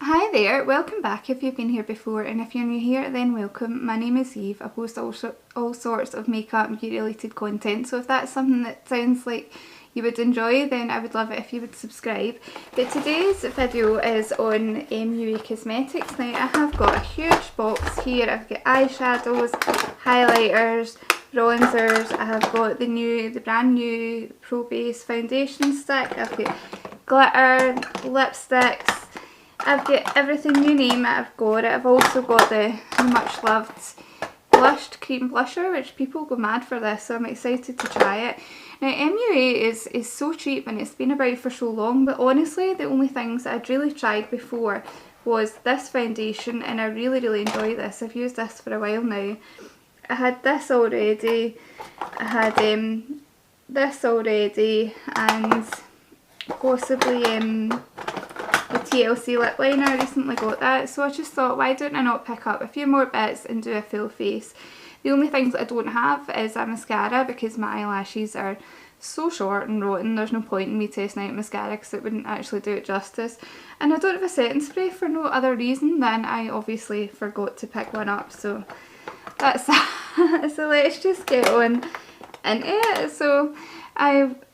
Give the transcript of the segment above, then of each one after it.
Hi there, welcome back if you've been here before, and if you're new here then welcome. My name is Eve. I post all sorts of makeup and beauty related content, so if that's something that sounds like you would enjoy then I would love it if you would subscribe. But today's video is on MUA Cosmetics. Now I have got a huge box here. I've got eyeshadows, highlighters, bronzers, I have got the brand new Pro Base foundation stick, I've got glitter, lipsticks, I've got everything you name it, I've got it. I've also got the much loved blushed cream blusher, which people go mad for this, so I'm excited to try it. Now MUA is so cheap and it's been about for so long, but honestly the only things that I'd really tried before was this foundation, and I really enjoy this. I've used this for a while now. I had this already, I had this already, and possibly the TLC lip liner. I recently got that, so I just thought, why don't I not pick up a few more bits and do a full face. The only things that I don't have is a mascara, because my eyelashes are so short and rotten. There's no point in me testing out mascara because it wouldn't actually do it justice. And I don't have a setting spray for no other reason than I obviously forgot to pick one up, so that's that. So let's just get on into it. So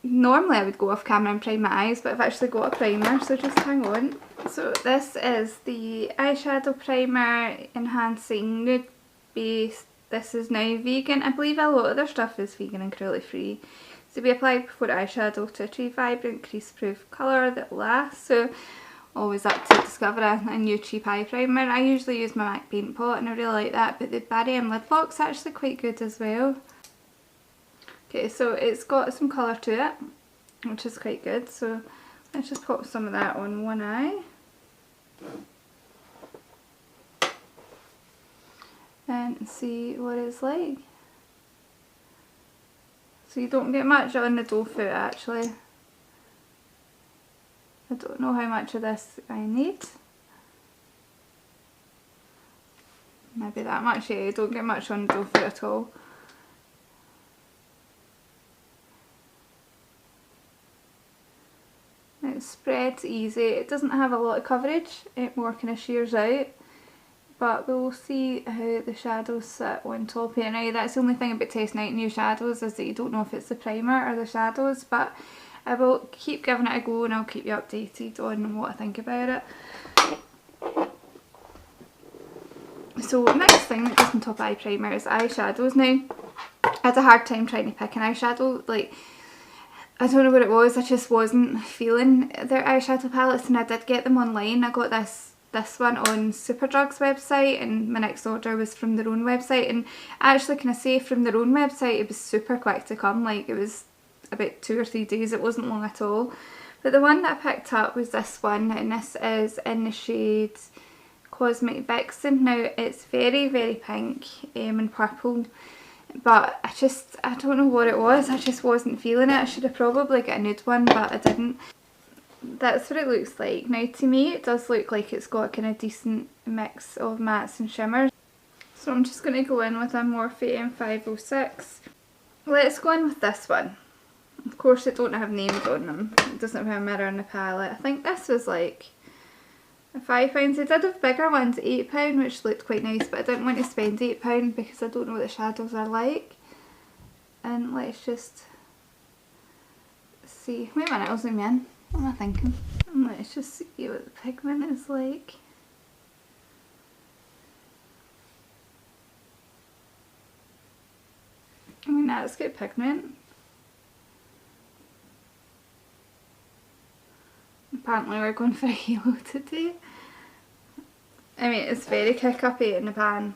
normally I would go off camera and prime my eyes, but I've actually got a primer, so just hang on. So this is the eyeshadow primer, enhancing nude base. This is now vegan. I believe a lot of their stuff is vegan and cruelty free. To be applied before eyeshadow to achieve vibrant crease proof colour that lasts. So always up to discover a new cheap eye primer. I usually use my MAC paint pot and I really like that, but the Barry M lid lock's actually quite good as well. Okay, so it's got some colour to it, which is quite good, so let's just pop some of that on one eye. And see what it's like. So you don't get much on the doe foot actually. I don't know how much of this I need. Maybe that much, yeah, you don't get much on the doe foot at all. It spreads easy. It doesn't have a lot of coverage, it more kind of shears out, but we'll see how the shadows sit on top here. Now that's the only thing about testing out new shadows, is that you don't know if it's the primer or the shadows, but I will keep giving it a go and I'll keep you updated on what I think about it. So next thing that goes on top of eye primer is eyeshadows. Now I had a hard time trying to pick an eyeshadow, like I don't know what it was, I just wasn't feeling their eyeshadow palettes, and I did get them online. I got this one on Superdrug's website, and my next order was from their own website, and actually can I say from their own website it was super quick to come, like it was about 2 or 3 days, it wasn't long at all. But the one that I picked up was this one, and this is in the shade Cosmic Vixen. Now it's very pink and purple, but I don't know what it was, I just wasn't feeling it. I should have probably got a nude one, but I didn't. That's what it looks like. Now to me it does look like it's got a kind of decent mix of mattes and shimmers. So I'm just going to go in with a Morphe M506. Let's go in with this one. Of course it don't have names on them, it doesn't have a mirror in the palette. I think this was like £5. They did have bigger ones, £8, which looked quite nice, but I didn't want to spend £8 because I don't know what the shadows are like. And let's just see. Wait a minute, I'll zoom in. What am I thinking? And let's just see what the pigment is like. I mean, that's good pigment. Apparently we're going for a halo today. I mean, it's very kick-uppy in the pan,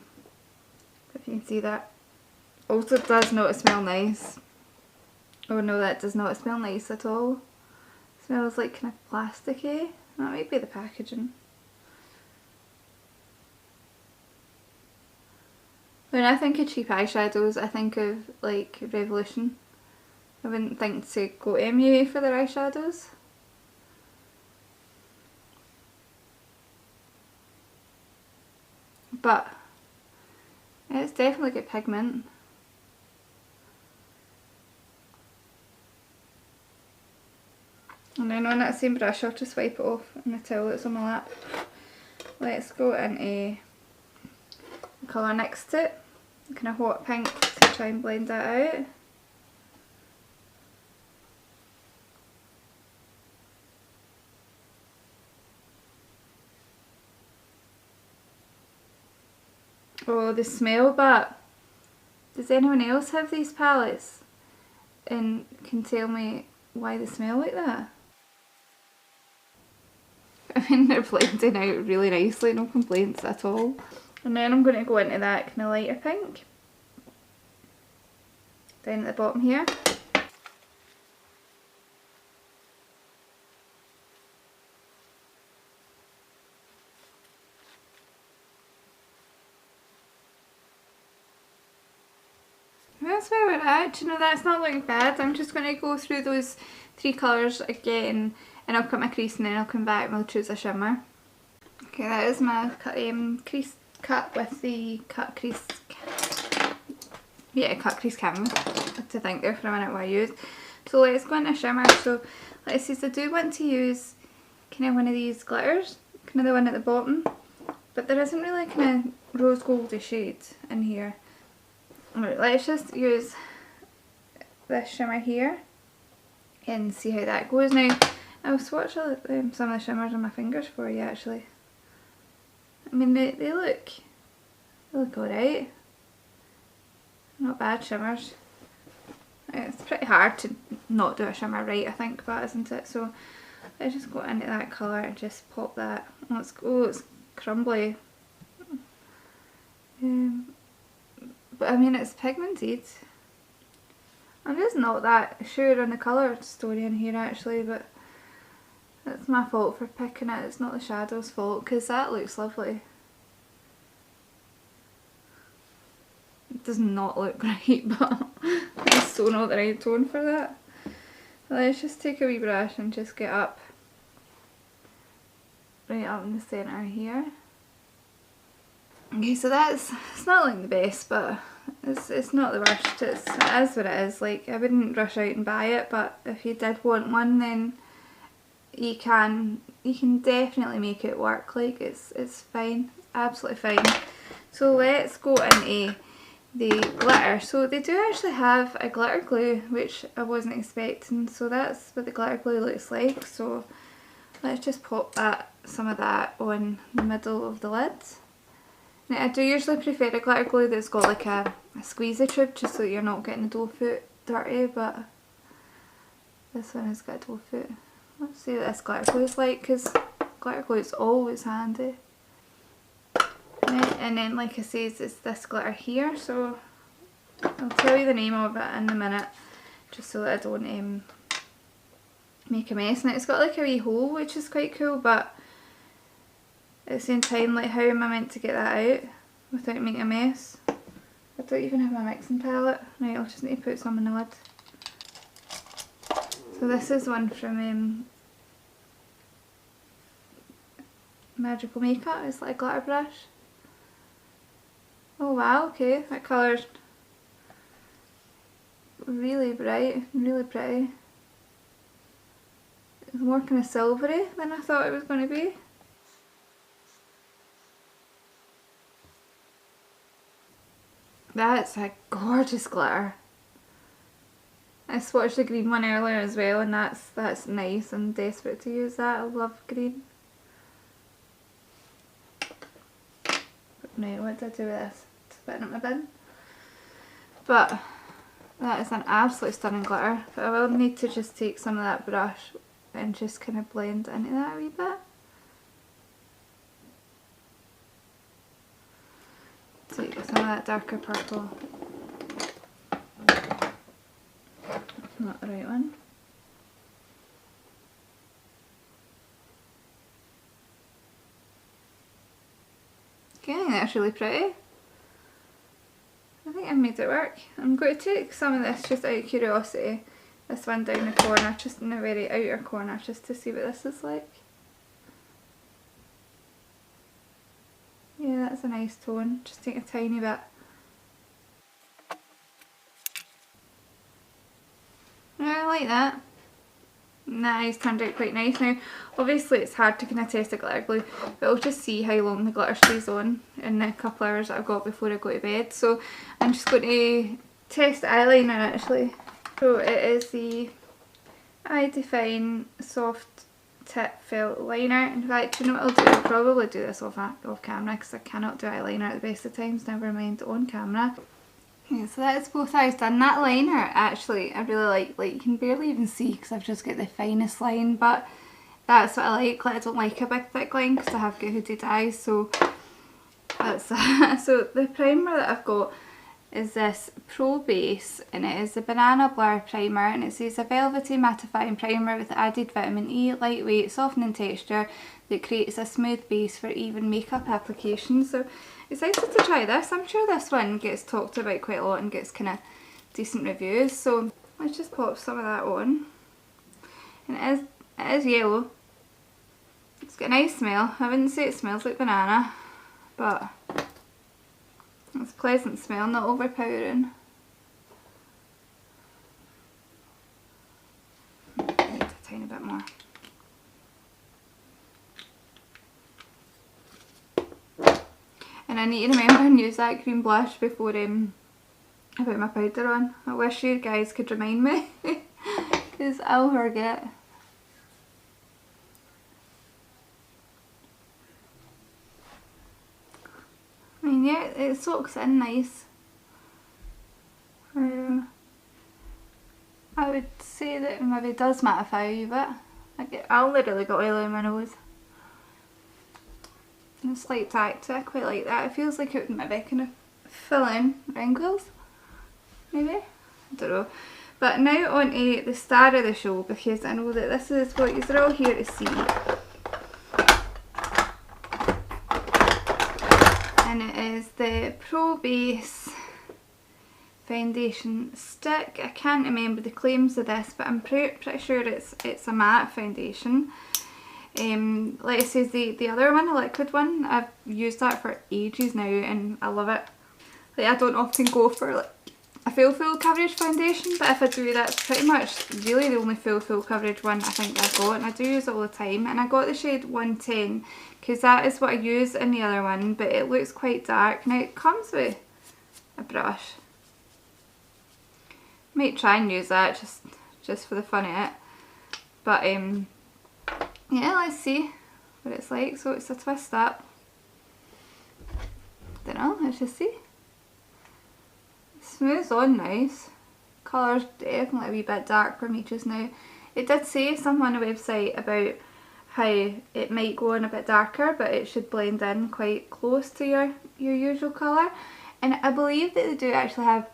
if you can see that. Also it does not smell nice. Oh no, that does not smell nice at all. It smells like kind of plasticky. That might be the packaging. When I think of cheap eyeshadows, I think of like Revolution. I wouldn't think to go MUA for their eyeshadows. But it's definitely good pigment. And then on that same brush I'll just wipe it off in the towel that's on my lap. let's go into the colour next to it, kind of hot pink, to try and blend that out. Oh, the smell, but does anyone else have these palettes and can tell me why they smell like that? I mean, they're blending out really nicely, no complaints at all. And then I'm going to go into that kind of lighter pink down at the bottom here. That's where we're at. You know, that's not looking bad. I'm just going to go through those three colours again and I'll cut my crease and then I'll come back and we'll choose a shimmer. Okay, that is my crease cut with the cut crease canvas. I had to think there for a minute what I used. So let's go into shimmer. So let's see, so I do want to use kind of one of these glitters, kind of the one at the bottom, but there isn't really kind of rose goldy shade in here. Right, let's just use this shimmer here and see how that goes. Now, I'll swatch some of the shimmers on my fingers for you actually. I mean, they look alright. Not bad shimmers. It's pretty hard to not do a shimmer right, I think, but isn't it? So let's just go into that colour and just pop that. Oh, it's crumbly. But I mean, it's pigmented. I'm just not that sure on the colour story in here actually, but it's my fault for picking it. It's not the shadow's fault, because that looks lovely. It does not look great, but it's so not the right tone for that. Let's just take a wee brush and just get up, right up in the centre here. Okay, so it's not like the best, but it's not the worst. It is what it is. Like, I wouldn't rush out and buy it, but if you did want one, then you can definitely make it work. Like, it's fine, it's absolutely fine. So let's go into the glitter. So they do actually have a glitter glue, which I wasn't expecting. So that's what the glitter glue looks like. So let's just pop some of that on the middle of the lid. Now, I do usually prefer a glitter glue that's got like a squeezy tube, just so you're not getting the dough foot dirty, but this one has got a dough foot. Let's see what this glitter glue is like, because glitter glue is always handy. Right, and then, like I say, it's this glitter here, so I'll tell you the name of it in a minute, just so that I don't make a mess. Now, it's got like a wee hole, which is quite cool, but at the same time, like, how am I meant to get that out without making a mess? I don't even have my mixing palette. Right, I'll just need to put some in the lid. So this is one from Magical Makeup. It's like a glitter brush. Oh wow, okay, that colour's really bright, really pretty. It's more kind of silvery than I thought it was going to be. That's a gorgeous glitter. I swatched the green one earlier as well, and that's nice. I'm desperate to use that. I love green. Right, what did I do with this? Spit it in my bin. But that is an absolutely stunning glitter. But I will need to just take some of that brush and just kind of blend into that a wee bit. Take some of that darker purple. Not the right one. Okay, I think that's really pretty. I think I've made it work. I'm going to take some of this just out of curiosity. This one down the corner, just in the very outer corner, just to see what this is like. Yeah, that's a nice tone. Just take a tiny bit. Yeah, I like that. And the eyes turned out quite nice. Now obviously it's hard to kind of test the glitter glue, but I'll just see how long the glitter stays on in the couple hours that I've got before I go to bed. So I'm just going to test the eyeliner actually. So it is the Eye Define Soft Tip Felt Liner. In fact, you know what I'll do? I'll probably do this off camera because I cannot do eyeliner at the best of times, never mind on camera. Okay, so that's both eyes done. That liner actually I really like you can barely even see because I've just got the finest line, but that's what I like. Like, I don't like a big thick line because I have got hooded eyes, so that's so the primer that I've got is this Pro Base, and it is a Banana Blur primer, and it says a velvety mattifying primer with added vitamin E, lightweight, softening texture that creates a smooth base for even makeup applications. So excited to try this. I'm sure this one gets talked about quite a lot and gets kind of decent reviews, so let's just pop some of that on. And it is yellow. It's got a nice smell. I wouldn't say it smells like banana, but it's a pleasant smell, not overpowering. I need a tiny bit more. And I need to remember and use that green blush before I put my powder on. I wish you guys could remind me because I'll forget. I mean, yeah, it soaks in nice. I would say that it maybe does mattify a wee bit. I only really got oil in my nose. And a slight tack to it, I quite like that. It feels like it would maybe kind of fill in wrinkles, maybe? I don't know. But now on to the star of the show, because I know that this is what you're all here to see. And it is the Pro Base foundation stick. I can't remember the claims of this, but I'm pretty sure it's a matte foundation. Like it says, the other one, the liquid one, I've used that for ages now and I love it. Like, I don't often go for like a full coverage foundation, but if I do, that's pretty much really the only full coverage one I think I've got, and I do use it all the time. And I got the shade 110 because that is what I use in the other one, but it looks quite dark. Now it comes with a brush. Might try and use that just for the fun of it. But yeah, let's see what it's like. So it's a twist up. Don't know, let's just see. Smooths on nice. Colour's definitely a wee bit dark for me just now. It did say something on the website about how it might go on a bit darker, but it should blend in quite close to your usual colour. And I believe that they do actually have,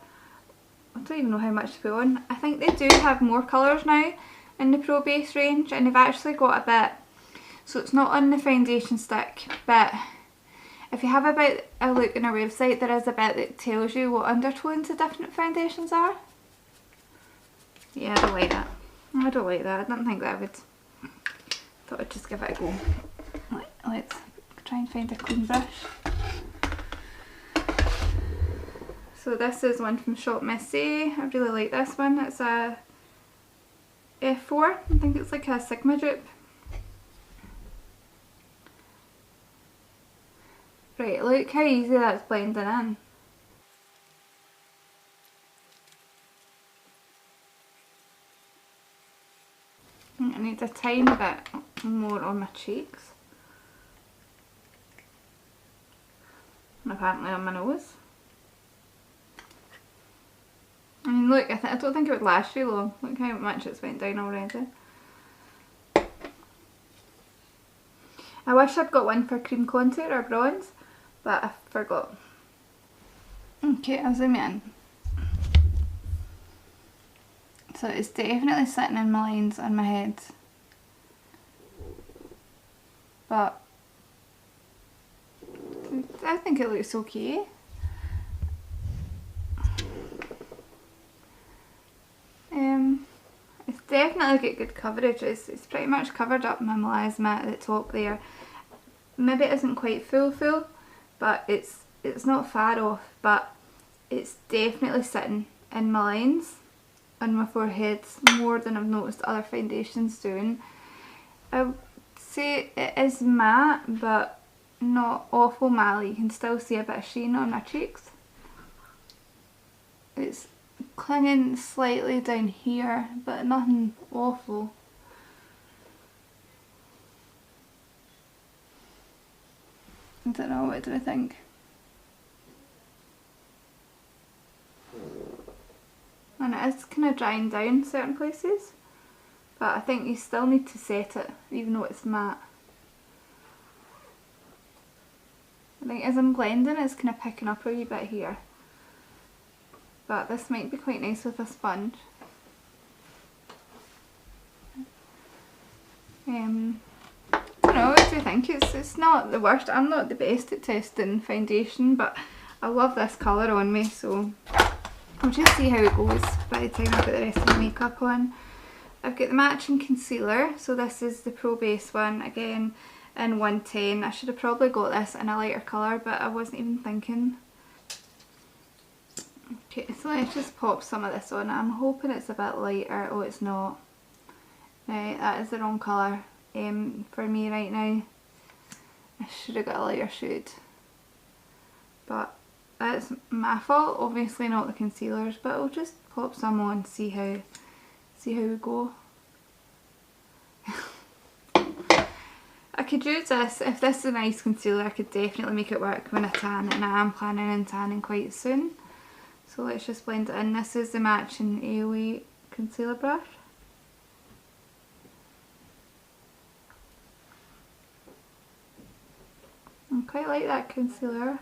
I don't even know how much to put on. I think they do have more colours now in the Pro Base range, and they've actually got a bit, so it's not on the foundation stick, but if you have a bit a look on our website, there is a bit that tells you what undertones the different foundations are. Yeah, I don't like that. I don't like that. I don't think that I would. Thought I'd just give it a go. Let's try and find a clean brush. So this is one from Shop Missy. I really like this one. It's a F4. I think it's like a Sigma dupe. Right, look how easy that's blending in. I need a tiny bit more on my cheeks. And apparently on my nose. I mean, look, I don't think it would last you long. Look how much it's went down already. I wish I'd got one for cream contour or bronze, but I forgot. Okay, I'll zoom in. So it's definitely sitting in my lines on my head. But I think it looks okay. It's definitely got good coverage. It's pretty much covered up my melasma at the top there. Maybe it isn't quite full, but it's not far off, but it's definitely sitting in my lines. on my forehead more than I've noticed other foundations doing. I would say it is matte, but not awful matte. You can still see a bit of sheen on my cheeks. It's clinging slightly down here, but nothing awful. I don't know, what do I think? And it is kind of drying down certain places, but I think you still need to set it even though it's matte. I think as I'm blending it's kind of picking up a wee bit here, but this might be quite nice with a sponge. I don't know, what do you think? It's not the worst. I'm not the best at testing foundation, but I love this colour on me, so I'll just see how it goes by the time I've got the rest of the makeup on. I've got the matching concealer, so this is the Pro Base one, again in 110. I should have probably got this in a lighter colour, but I wasn't even thinking. Okay, so let's just pop some of this on. I'm hoping it's a bit lighter. Oh, it's not. Right, that is the wrong colour for me right now. I should have got a lighter shade. But that's my fault, obviously not the concealers, but I'll just pop some on, see how we go. I could use this, if this is a nice concealer I could definitely make it work when I tan, and I am planning on tanning quite soon. So let's just blend it in. This is the matching AOA concealer brush. I quite like that concealer.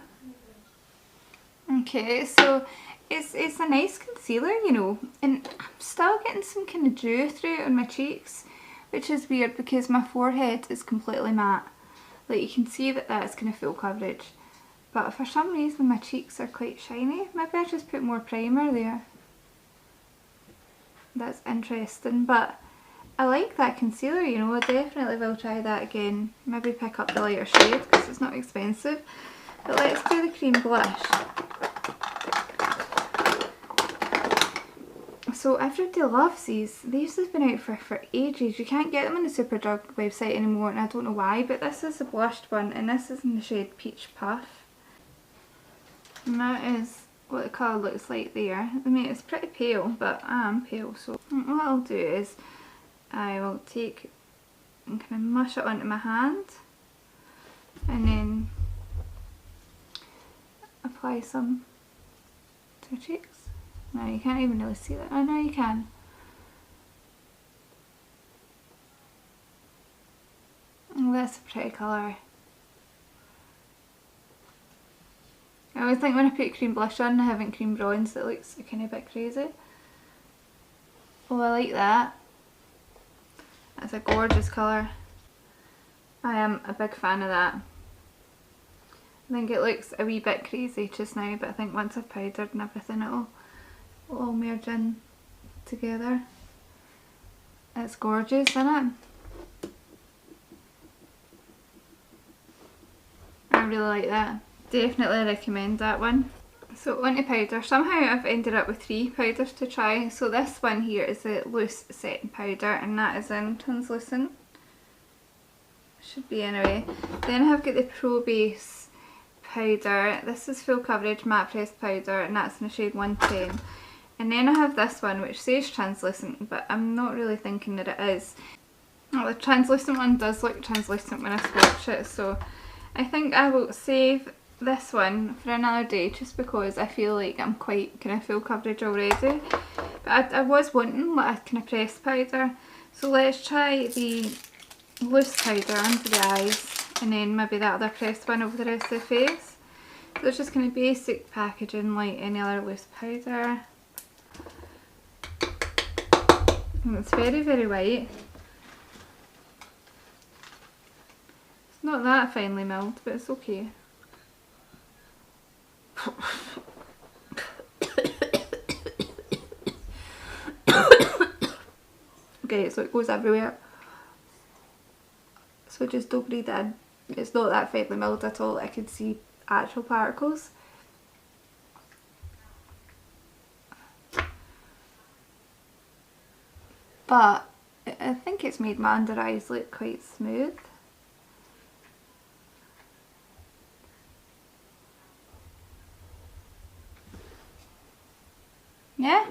Okay, so it's a nice concealer, you know, and I'm still getting some kind of dew through it on my cheeks, which is weird because my forehead is completely matte. Like, you can see that that's kind of full coverage, but for some reason my cheeks are quite shiny. Maybe I just put more primer there. That's interesting, but I like that concealer, you know. I definitely will try that again. Maybe pick up the lighter shade because it's not expensive. But let's do the cream blush. So everybody loves these. These have been out for ages. You can't get them on the Superdrug website anymore, and I don't know why, but this is the blushed one, and this is in the shade Peach Puff. And that is what the colour looks like there. I mean, it's pretty pale, but I am pale, so what I'll do is I will take and kind of mush it onto my hand, and then apply some to my cheeks. No, you can't even really see that. Oh no, you can. Oh, that's a pretty colour. I always think when I put cream blush on, I haven't cream bronze, it looks kind of a bit crazy. Oh, I like that. That's a gorgeous colour. I am a big fan of that. I think it looks a wee bit crazy just now, but I think once I've powdered and everything it'll all merge in together. It's gorgeous, isn't it? I really like that. Definitely recommend that one. So onto powder. Somehow I've ended up with 3 powders to try. So this one here is a loose setting powder, and that is in translucent. Should be anyway. Then I've got the Pro Base powder. This is full coverage matte pressed powder, and that's in the shade 110. And then I have this one which says translucent, but I'm not really thinking that it is. Well, the translucent one does look translucent when I swatch it, so I think I will save this one for another day just because I feel like I'm quite kind of full coverage already. But I was wanting like a kind of pressed powder, so let's try the loose powder under the eyes and then maybe that other pressed one over the rest of the face. So it's just kind of basic packaging like any other loose powder. And it's very, very white. It's not that finely milled, but it's okay. Okay, so it goes everywhere. So just don't breathe in. It's not that finely milled at all. I can see actual particles. but I think it's made my under eyes look quite smooth. Yeah.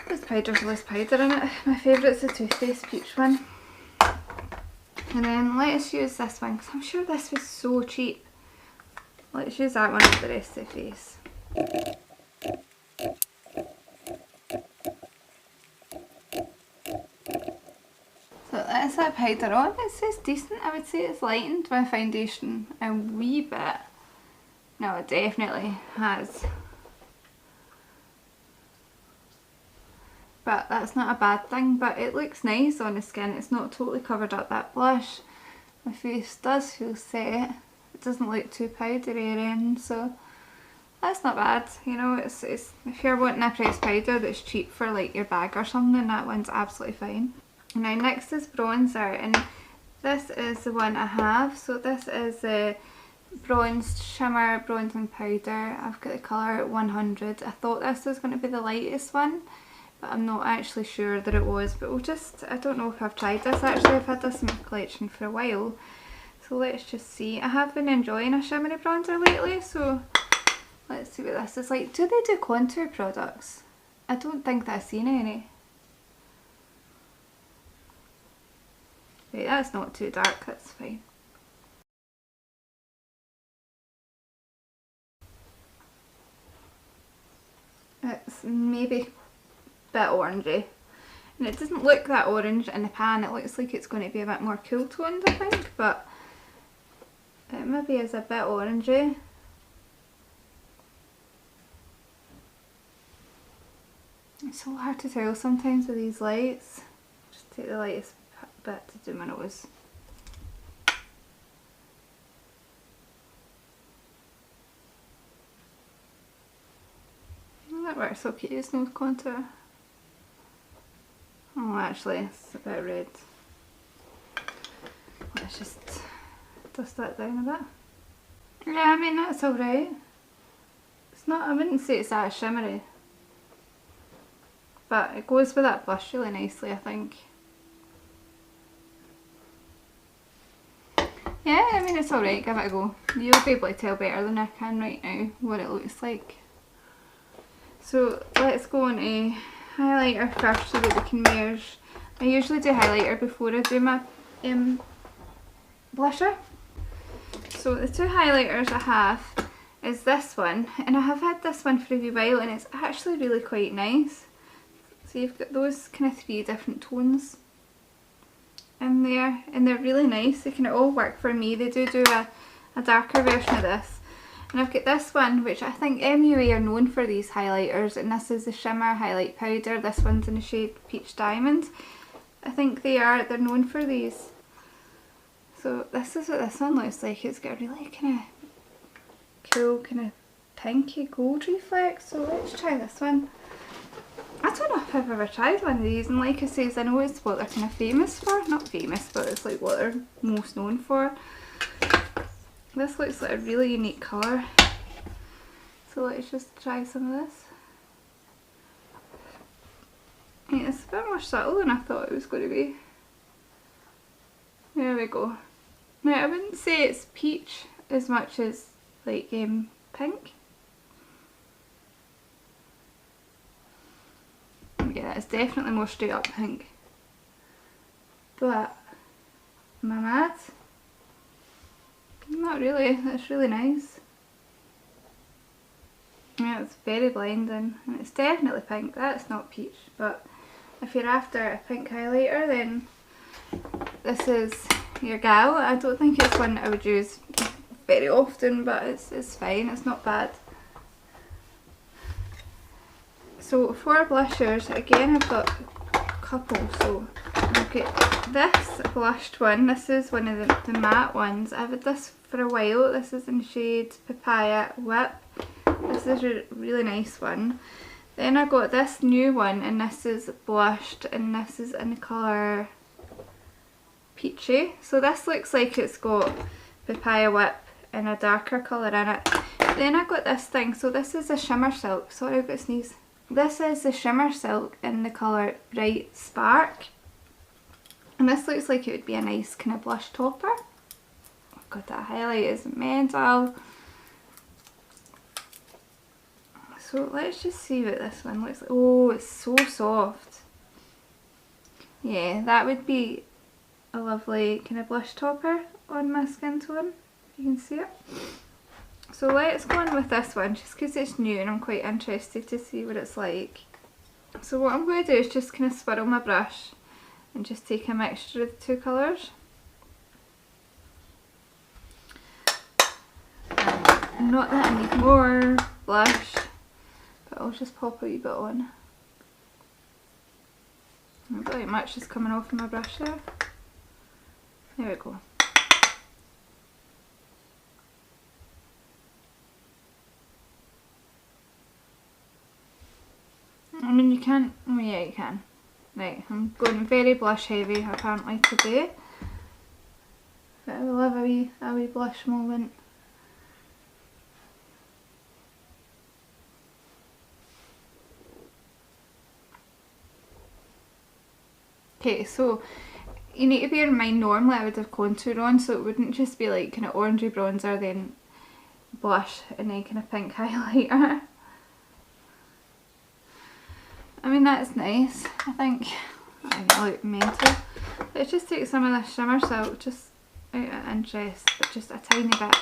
This powder's less powder in it. My favourite's the Too Faced Peach one. And then let's use this one, because I'm sure this was so cheap. Let's use that one for the rest of the face. So that's that powder on. It says decent. I would say it's lightened my foundation a wee bit. No, it definitely has. But that's not a bad thing, but it looks nice on the skin. It's not totally covered up that blush. My face does feel set. It doesn't look too powdery or anything, so that's not bad. You know, it's if you're wanting a pressed powder that's cheap for like your bag or something, that one's absolutely fine. Now next is bronzer, and this is the one I have. So this is the bronzed shimmer bronzing powder. I've got the colour 100. I thought this was going to be the lightest one, but I'm not actually sure that it was. But we'll just, I don't know if I've tried this actually. I've had this in my collection for a while, so let's just see. I have been enjoying a shimmery bronzer lately, so let's see what this is like. Do they do contour products? I don't think that I've seen any. Wait, that's not too dark, that's fine. It's maybe a bit orangey, and it doesn't look that orange in the pan. It looks like it's going to be a bit more cool toned, I think, but it maybe is a bit orangey. It's so hard to tell sometimes with these lights. Just take the lightest bit to do my nose. That works okay, it's nose contour. Oh, actually, it's a bit red. Let's just dust that down a bit. Yeah, I mean, that's alright. It's not, I wouldn't say it's that shimmery, but it goes with that blush really nicely, I think. Yeah, I mean, it's alright, give it a go. You'll be able to tell better than I can right now what it looks like. So let's go on a highlighter first so that we can merge. I usually do highlighter before I do my blusher. So the two highlighters I have is this one, and I have had this one for a wee while, and it's actually really quite nice. So you've got those kind of three different tones in there, and they're really nice. They can all work for me. They do a darker version of this. And I've got this one, which I think MUA are known for these highlighters, and this is the Shimmer Highlight Powder. This one's in the shade Peach Diamond. I think they're known for these. So this is what this one looks like. It's got a really kind of cool, kind of pinky gold reflex. So let's try this one. I don't know if I've ever tried one of these, and like I say, I know it's what they're kind of famous for. Not famous, but it's like what they're most known for. This looks like a really unique colour, so let's just try some of this. Yeah, it's a bit more subtle than I thought it was going to be. There we go. Now I wouldn't say it's peach as much as like pink. Yeah, it's definitely more straight up pink. But am I mad? Not really, that's really nice. Yeah, it's very blending, and it's definitely pink. That's not peach, but if you're after a pink highlighter, then this is your gal. I don't think it's one I would use very often, but it's fine, it's not bad. So for blushers, again I've got a couple. So I've got this blushed one. This is one of the matte ones. I've had this for a while. This is in the shade Papaya Whip. This is a really nice one. Then I got this new one, and this is blushed, and this is in the colour Peachy. So this looks like it's got Papaya Whip and a darker colour in it. Then I got this thing. So this is a Shimmer Silk. Sorry, I've got to sneeze. this is the Shimmer Silk in the colour Bright Spark. And this looks like it would be a nice kind of blush topper. Oh god, that highlight is mental. So let's just see what this one looks like. Oh, it's so soft. Yeah, that would be a lovely kind of blush topper on my skin tone. You can see it. So let's go on with this one just because it's new and I'm quite interested to see what it's like. So what I'm going to do is just kind of swirl my brush and just take a mixture of the two colours. Not that I need more blush, but I'll just pop a wee bit on. I don't think much is coming off of my brush there. There we go. I mean, you can't. Oh yeah, you can. Right, I'm going very blush heavy apparently today. But I will have a wee blush moment. Okay, so you need to bear in mind normally I would have contour on, so it wouldn't just be like kind of orangey bronzer, then blush and then kind of pink highlighter. I mean, that's nice, I think. I think I look mental. Let's just take some of this Shimmer Silk just out of interest, but just a tiny bit.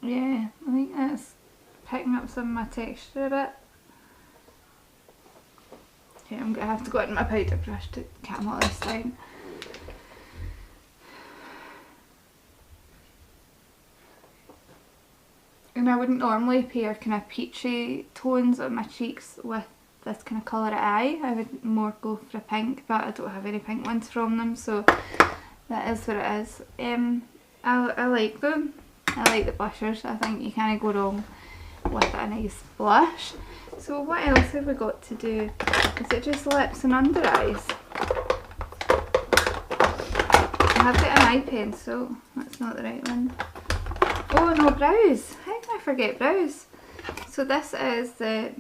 Yeah, I think that's picking up some of my texture a bit. Okay, I'm going to have to go out in my powder brush to get all this down. And I wouldn't normally pair kind of peachy tones on my cheeks with this kind of colour of eye. I would more go for a pink, but I don't have any pink ones from them, so that is what it is. I like them. I like the blushers. I think you can't go wrong with a nice blush. So what else have we got to do? Is it just lips and under eyes? I have got an eye pencil. That's not the right one. Oh no, brows. How can I forget brows? So this is the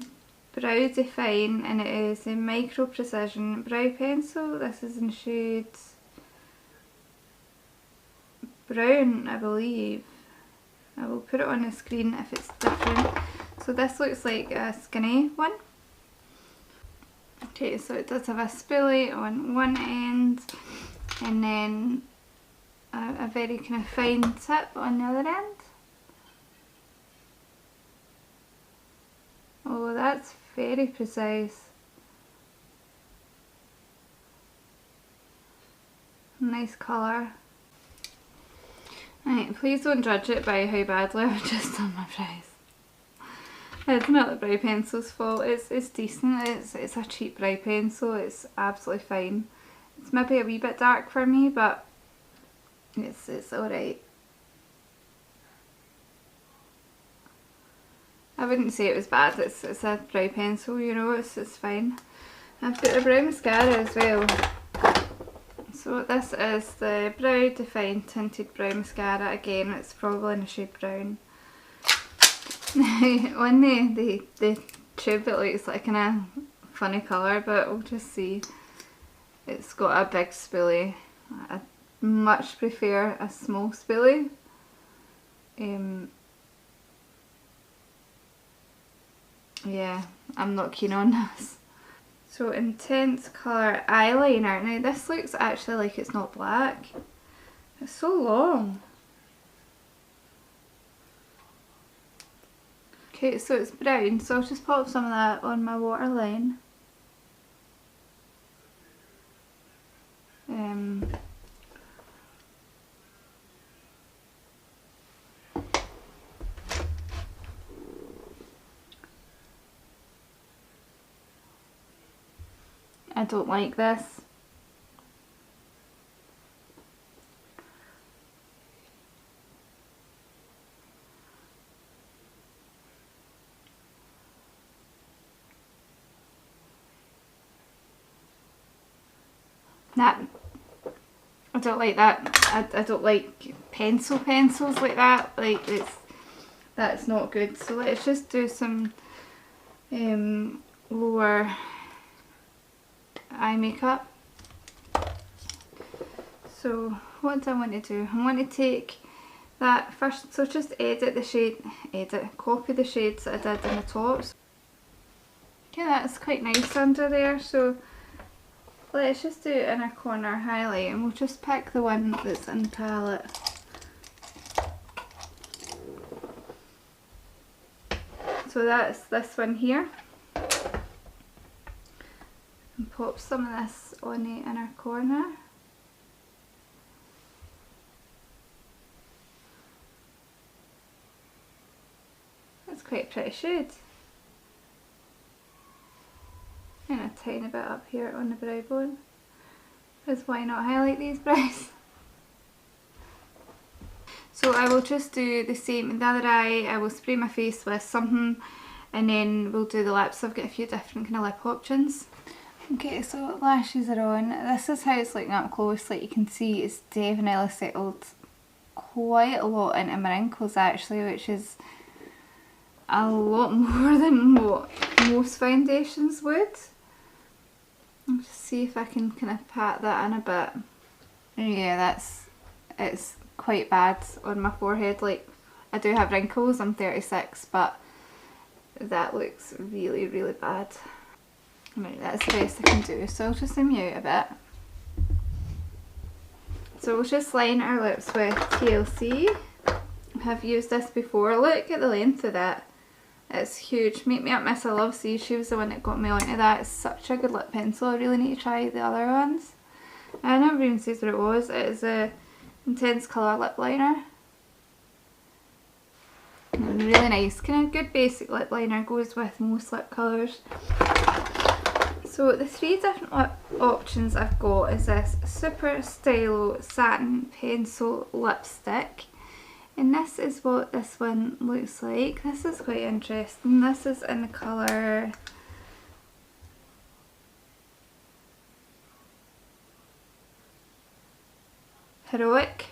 Brow Define and it is a Micro Precision brow pencil. This is in shade brown, I believe. I will put it on the screen if it's different. So this looks like a skinny one. Okay, so it does have a spoolie on one end and then a very kind of fine tip on the other end. Oh, that's very precise. Nice colour. Right, please don't judge it by how badly I've just done my brows. It's not the brow pencil's fault, it's decent, it's a cheap brow pencil, it's absolutely fine. It's maybe a wee bit dark for me, but it's alright. I wouldn't say it was bad, it's a brow pencil, you know, it's fine. I've got the brow mascara as well. So this is the Brow Define Tinted Brow Mascara. Again, it's probably in a shade brown. On the tube it looks like in a funny colour, but we'll just see. It's got a big spoolie. I much prefer a small spoolie. Yeah, I'm not keen on this. So Intense Colour Eyeliner. Now this looks actually like it's not black. It's so long. Okay, so it's brown, so I'll just pop some of that on my waterline. I don't like this. That, I don't like that. I don't like pencils like that. Like, that's not good. So let's just do some lower eye makeup. So what do I want to do? I want to take that first, so just copy the shades that I did in the tops. Okay, that's quite nice under there, so let's just do inner corner highlight, and we'll just pick the one that's in the palette. So that's this one here. And pop some of this on the inner corner. That's quite a pretty shade. And a tiny bit up here on the brow bone. Because why not highlight these brows? So I will just do the same in the other eye. I will spray my face with something and then we'll do the lips. I've got a few different kind of lip options. Okay, so lashes are on. This is how it's looking up close. Like you can see, it's definitely settled quite a lot into my wrinkles actually, which is a lot more than what most foundations would. I'll just see if I can kind of pat that in a bit. Yeah, it's quite bad on my forehead. Like, I do have wrinkles, I'm 36, but that looks really, really bad. Right, that's the best I can do, so I'll just zoom you out a bit. So we'll just line our lips with TLC. I've used this before. Look at the length of that. It's huge. Make Me Up Miss I Love C, she was the one that got me onto that. It's such a good lip pencil. I really need to try the other ones. I never even said what it was. It is a intense colour lip liner. And really nice. Kind of good basic lip liner, goes with most lip colours. So the three different lip options I've got is this Super Stylo Satin Pencil Lipstick. And this is what this one looks like. This is quite interesting. This is in the colour Heroic.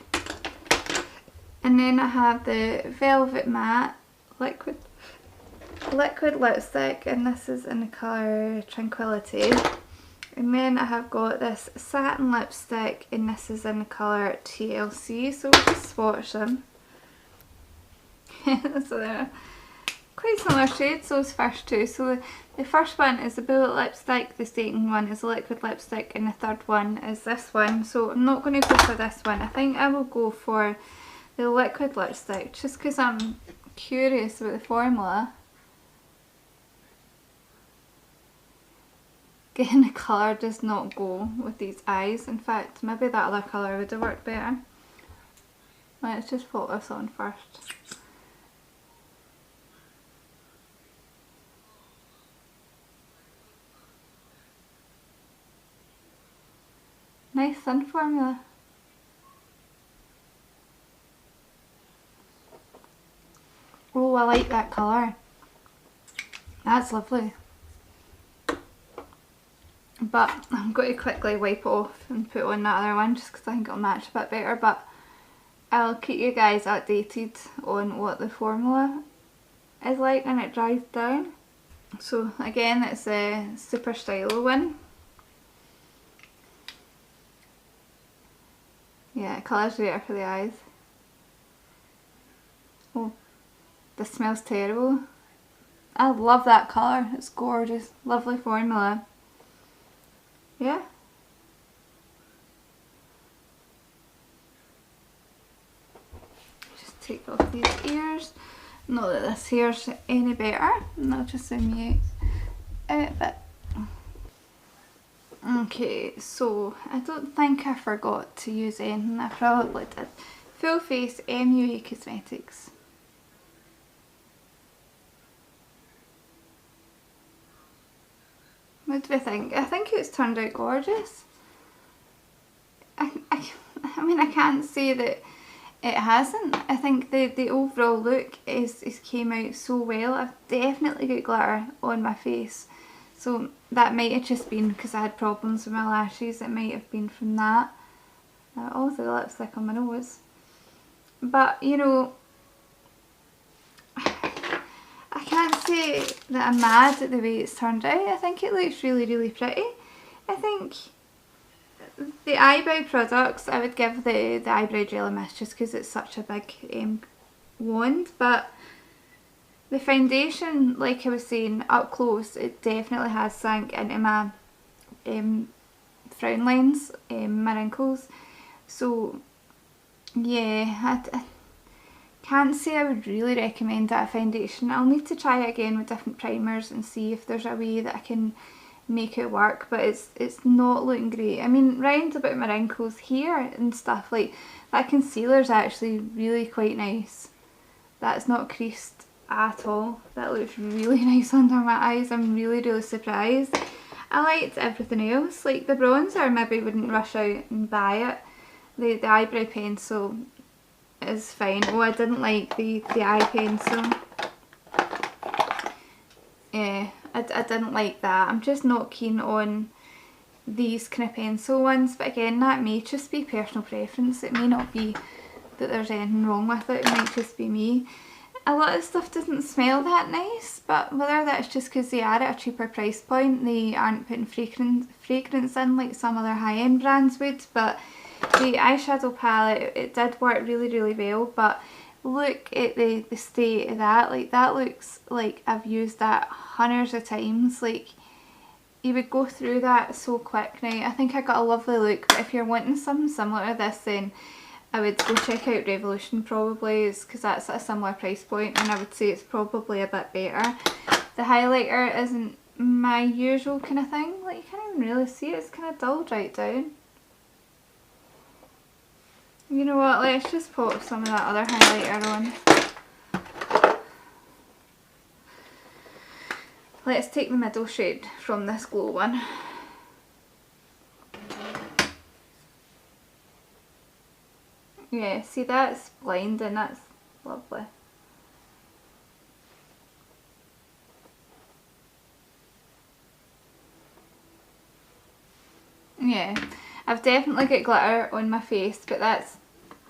And then I have the Velvet Matte liquid lipstick, and this is in the colour Tranquility. And then I have got this satin lipstick, and this is in the colour TLC. So we'll just swatch them. So they're quite similar shades, those first two. So the first one is the bullet lipstick, the second one is a liquid lipstick, and the third one is this one. So I'm not going to go for this one. I think I will go for the liquid lipstick just because I'm curious about the formula. Getting the colour does not go with these eyes. In fact, maybe that other colour would have worked better. Let's just put this on first. Nice thin formula. Oh, I like that colour. That's lovely. But I'm going to quickly wipe it off and put on that other one just because I think it'll match a bit better. But I'll keep you guys updated on what the formula is like when it dries down. So again, it's a Super Stylo one. Yeah, it colours better for the eyes. Oh, this smells terrible. I love that colour, it's gorgeous, lovely formula. Yeah. Just take off these ears. Not that this hair's any better, and I'll just zoom you out a bit. Okay, so I don't think I forgot to use anything. I probably did. Full Face MUA Cosmetics. What do I think? I think it's turned out gorgeous. I mean, I can't say that it hasn't. I think the overall look is came out so well. I've definitely got glitter on my face. So that might have just been because I had problems with my lashes. It might have been from that. Also the lipstick on my nose. But, you know, I can't say that I'm mad at the way it's turned out. I think it looks really, really pretty. I think the eyebrow products, I would give the eyebrow gel a miss just because it's such a big wand. But the foundation, like I was saying, up close, it definitely has sank into my frown lines, my wrinkles. So yeah, I can't say I would really recommend that foundation. I'll need to try it again with different primers and see if there's a way that I can make it work, but it's not looking great. I mean, round about my wrinkles here and stuff, like that concealer's actually really quite nice. That's not creased at all. That looks really nice under my eyes. I'm really, really surprised. I liked everything else. Like the bronzer, maybe wouldn't rush out and buy it. The eyebrow pencil is fine. Oh, I didn't like the eye pencil. Yeah, I didn't like that. I'm just not keen on these kind of pencil ones, but again, that may just be personal preference. It may not be that there's anything wrong with it, it might just be me. A lot of stuff doesn't smell that nice, but whether that's just because they are at a cheaper price point, they aren't putting fragrance in like some other high-end brands would. But the eyeshadow palette, it did work really, really well, but look at the state of that. Like, that looks like I've used that hundreds of times. Like, you would go through that so quick. Now, I think I got a lovely look, but if you're wanting something similar to this, then I would go check out Revolution probably, because that's at a similar price point, and I would say it's probably a bit better. The highlighter isn't my usual kind of thing. Like, you can't even really see it. It's kind of dulled right down. You know what, let's just pop some of that other highlighter on. Let's take the middle shade from this glow one. Yeah, see, that's blinding, that's lovely. Yeah, I've definitely got glitter on my face, but that's,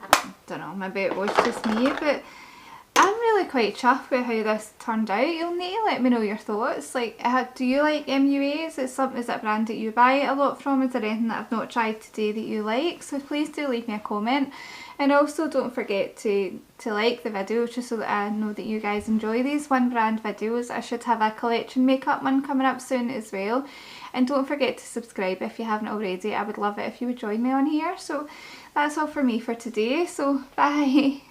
I don't know, maybe it was just me, but I'm really quite chuffed with how this turned out. You'll need to let me know your thoughts. Like, do you like MUA? Is it a brand that you buy a lot from? Is there anything that I've not tried today that you like? So please do leave me a comment. And also don't forget to like the video, just so that I know that you guys enjoy these one brand videos. I should have a collection makeup one coming up soon as well. And don't forget to subscribe if you haven't already. I would love it if you would join me on here. So that's all for me for today. So bye.